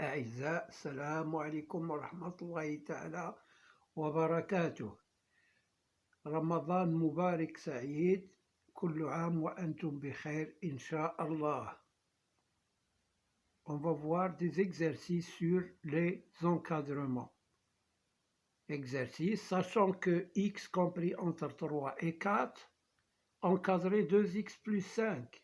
الأعزاء، السلام عليكم ورحمة الله تعالى وبركاته. رمضان مبارك سعيد، كل عام وأنتم بخير إن شاء الله. On va voir des exercices sur les encadrements. Exercice, sachant que x compris entre 3 et 4, encadrer 2x plus 5.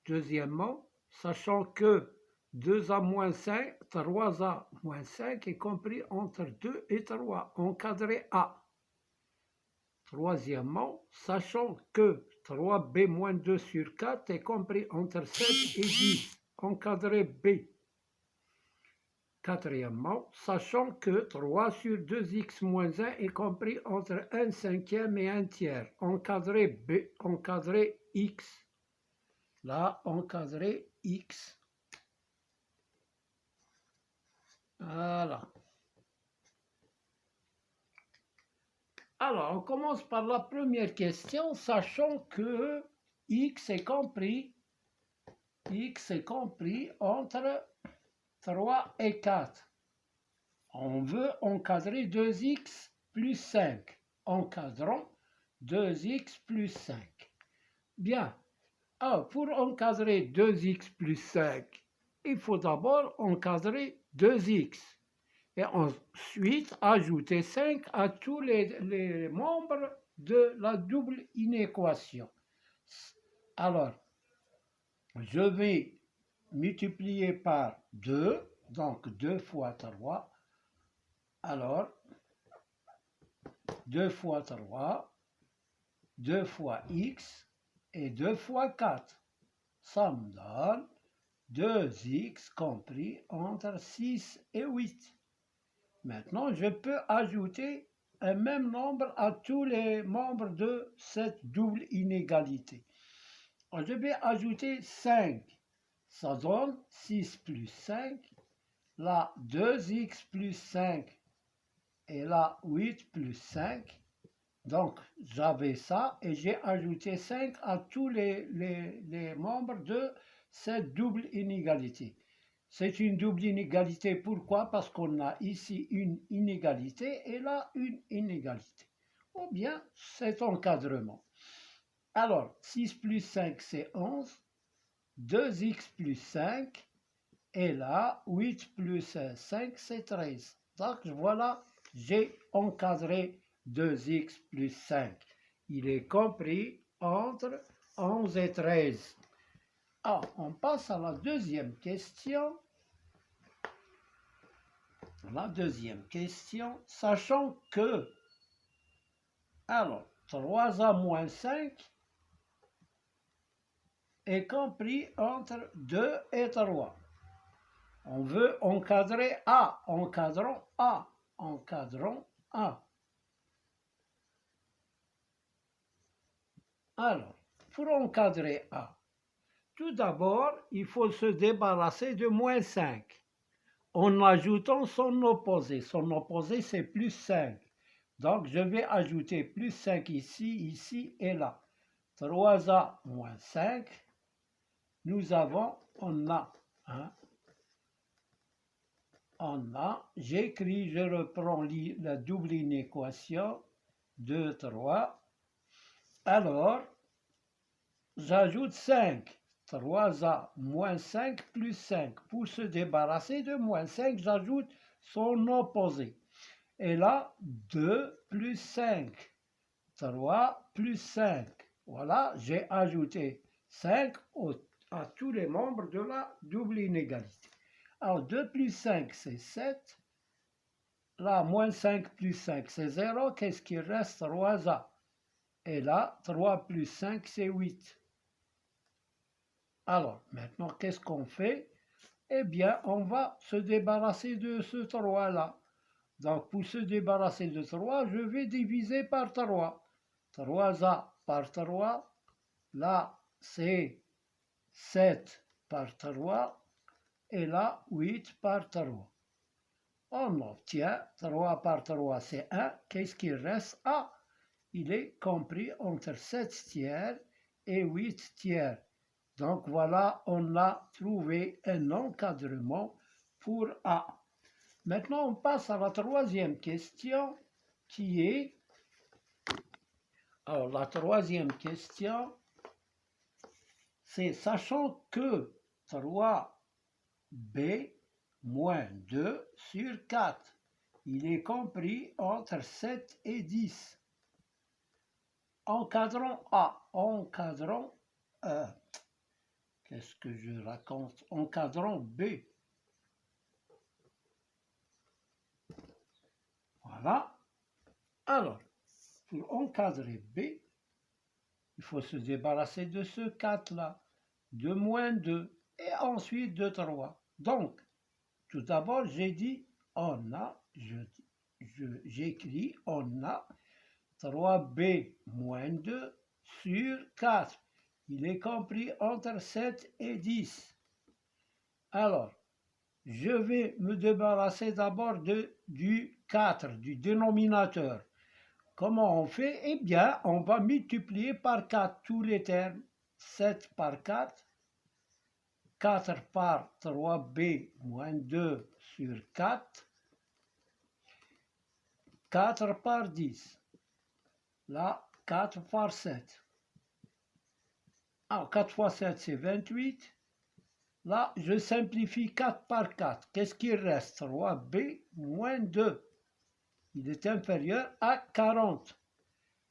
Deuxièmement, sachant que 2a moins 5, 3a moins 5 est compris entre 2 et 3, encadré A. Troisièmement, sachant que 3b moins 2 sur 4 est compris entre 7 et 10, encadré B. Quatrièmement, sachant que 3 sur 2x moins 1 est compris entre 1 cinquième et 1 tiers, encadré B, encadré X. Là, encadré X. Voilà. Alors, on commence par la première question, sachant que x est compris entre 3 et 4. On veut encadrer 2x plus 5. Encadrons 2x plus 5. Bien. Alors, pour encadrer 2x plus 5, il faut d'abord encadrer 2x. Et ensuite ajouter 5 à tous les membres de la double inéquation. Alors, je vais multiplier par 2, donc 2 fois 3. Alors, 2 fois 3, 2 fois x et 2 fois 4. Ça me donne 2x compris entre 6 et 8. Maintenant, je peux ajouter un même nombre à tous les membres de cette double inégalité. Alors, je vais ajouter 5. Ça donne 6 plus 5. Là, 2x plus 5. Et là, 8 plus 5. Donc, j'avais ça et j'ai ajouté 5 à tous les membres de cette double inégalité. C'est une double inégalité. Pourquoi? Parce qu'on a ici une inégalité et là une inégalité. Ou bien cet encadrement. Alors, 6 plus 5, c'est 11. 2x plus 5. Et là, 8 plus 5, c'est 13. Donc, voilà, j'ai encadré 2x plus 5. Il est compris entre 11 et 13. Alors, on passe à la deuxième question. La deuxième question, sachant que, alors, 3a moins 5 est compris entre 2 et 3. On veut encadrer A, encadrons A, encadrons A. Alors, pour encadrer A, tout d'abord, il faut se débarrasser de moins 5. En ajoutant son opposé. Son opposé, c'est plus 5. Donc, je vais ajouter plus 5 ici, ici et là. 3a moins 5. Nous avons, on a, j'écris, je reprends la double inéquation, 2, 3. Alors, j'ajoute 5. 3a moins 5 plus 5. Pour se débarrasser de moins 5, j'ajoute son opposé. Et là, 2 plus 5. 3 plus 5. Voilà, j'ai ajouté 5 à tous les membres de la double inégalité. Alors, 2 plus 5, c'est 7. Là, moins 5 plus 5, c'est 0. Qu'est-ce qui reste? 3a. Et là, 3 plus 5, c'est 8. Alors, maintenant, qu'est-ce qu'on fait? Eh bien, on va se débarrasser de ce 3-là. Donc, pour se débarrasser de 3, je vais diviser par 3. 3a par 3. Là, c'est 7 par 3. Et là, 8 par 3. On obtient 3 par 3, c'est 1. Qu'est-ce qui reste? A. Il est compris entre 7 tiers et 8 tiers. Donc voilà, on a trouvé un encadrement pour A. Maintenant, on passe à la troisième question qui est... Alors, la troisième question, c'est sachant que 3b moins 2 sur 4, il est compris entre 7 et 10. Encadrant A, encadrant qu'est-ce que je raconte? Encadrant B. Voilà. Alors, pour encadrer B, il faut se débarrasser de ce 4-là, de moins 2, et ensuite de 3. Donc, tout d'abord, j'ai dit, on a, j'écris, on a 3b moins 2 sur 4. Il est compris entre 7 et 10. Alors, je vais me débarrasser d'abord du 4, du dénominateur. Comment on fait? Eh bien, on va multiplier par 4 tous les termes. 7 par 4, 4 par 3b moins 2 sur 4, 4 par 10. Là, 4 par 7. Alors, 4 fois 7, c'est 28. Là, je simplifie 4 par 4. Qu'est-ce qu'il reste? 3b moins 2. Il est inférieur à 40.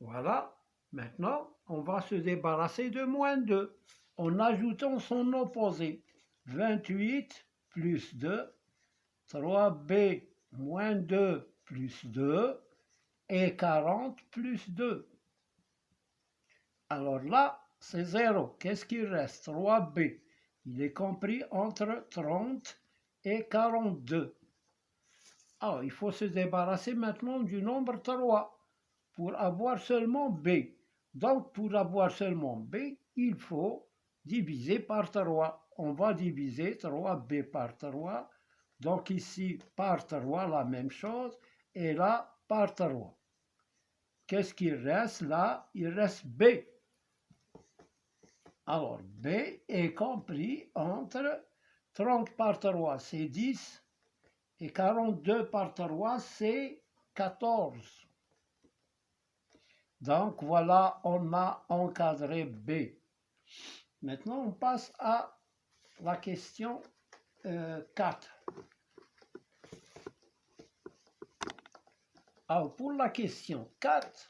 Voilà. Maintenant, on va se débarrasser de moins 2 en ajoutant son opposé. 28 plus 2, 3b moins 2 plus 2 et 40 plus 2. Alors là, c'est 0. Qu'est-ce qu'il reste? 3b. Il est compris entre 30 et 42. Alors, il faut se débarrasser maintenant du nombre 3 pour avoir seulement b. Donc, pour avoir seulement b, il faut diviser par 3. On va diviser 3b par 3. Donc ici, par 3, la même chose. Et là, par 3. Qu'est-ce qu'il reste là? Il reste b. Alors, b est compris entre 30 par 3, c'est 10. Et 42 par 3, c'est 14. Donc, voilà, on a encadré b. Maintenant, on passe à la question 4. Alors, pour la question 4,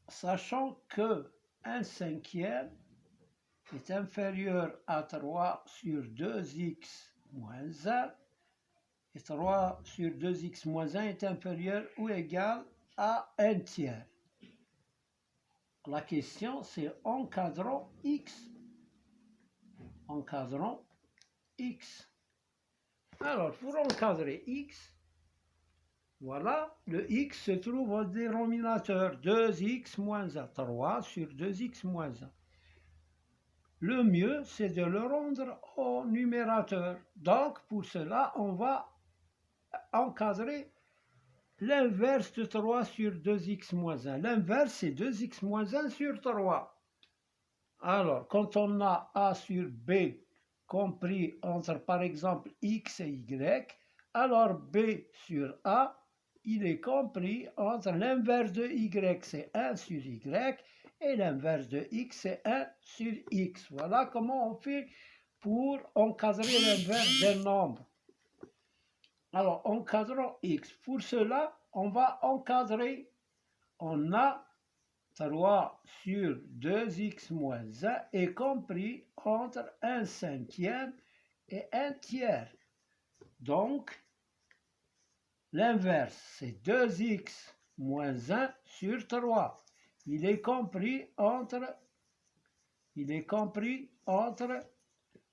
sachant que 1/5 est inférieur à 3 sur 2x moins 1, et 3 sur 2x moins 1 est inférieur ou égal à 1/3. La question, c'est encadrant x. Encadrant x. Alors, pour encadrer x, voilà, le x se trouve au dénominateur 2x moins 1, 3 sur 2x moins 1. Le mieux, c'est de le rendre au numérateur. Donc, pour cela, on va encadrer l'inverse de 3 sur 2x moins 1. L'inverse, c'est 2x moins 1 sur 3. Alors, quand on a a sur b compris entre, par exemple, x et y, alors b sur a, il est compris entre l'inverse de y, c'est 1 sur y, et l'inverse de x, c'est 1 sur x. Voilà comment on fait pour encadrer l'inverse d'un nombre. Alors, encadrant x. Pour cela, on va encadrer, on a 3 sur 2x moins 1 est compris entre 1/5 et 1/3. Donc, l'inverse, c'est 2x moins 1 sur 3. Il est compris entre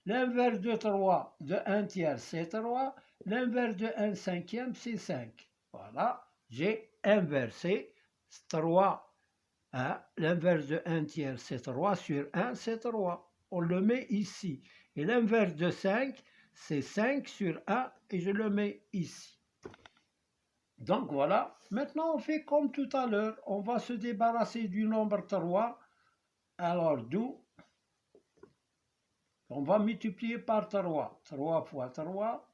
l'inverse de 3 de 1/3, c'est 3. L'inverse de 1/5, c'est 5. Voilà, j'ai inversé 3. L'inverse de 1/3, c'est 3 sur 1, c'est 3. On le met ici. Et l'inverse de 5, c'est 5 sur 1, et je le mets ici. Donc voilà, maintenant on fait comme tout à l'heure, on va se débarrasser du nombre 3. Alors d'où on va multiplier par 3. 3 fois 3,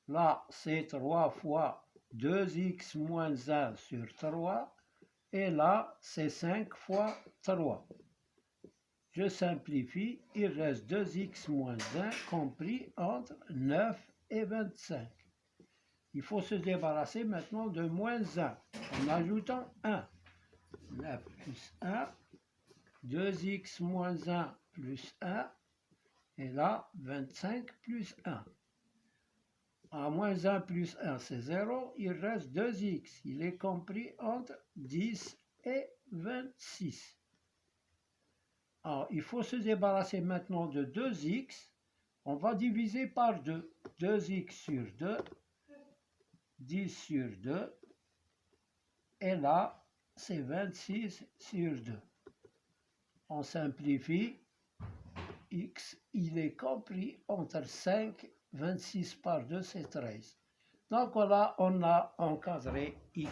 là c'est 3 fois 2x moins 1 sur 3, et là c'est 5 fois 3. Je simplifie, il reste 2x moins 1 compris entre 9 et 25. Il faut se débarrasser maintenant de moins 1 en ajoutant 1. 9 plus 1, 2x moins 1 plus 1, et là 25 plus 1. À moins 1 plus 1 c'est 0, il reste 2x, il est compris entre 10 et 26. Alors, il faut se débarrasser maintenant de 2x. On va diviser par 2. 2x sur 2, 10 sur 2. Et là, c'est 26 sur 2. On simplifie. X, il est compris entre 5, 26 par 2, c'est 13. Donc voilà, on a encadré X.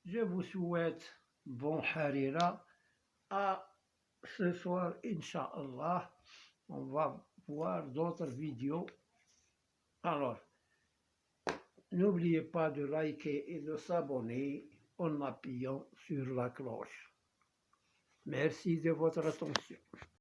Je vous souhaite bon harira. À ce soir, Inch'Allah, on va voir d'autres vidéos. Alors, n'oubliez pas de liker et de s'abonner en appuyant sur la cloche. Merci de votre attention.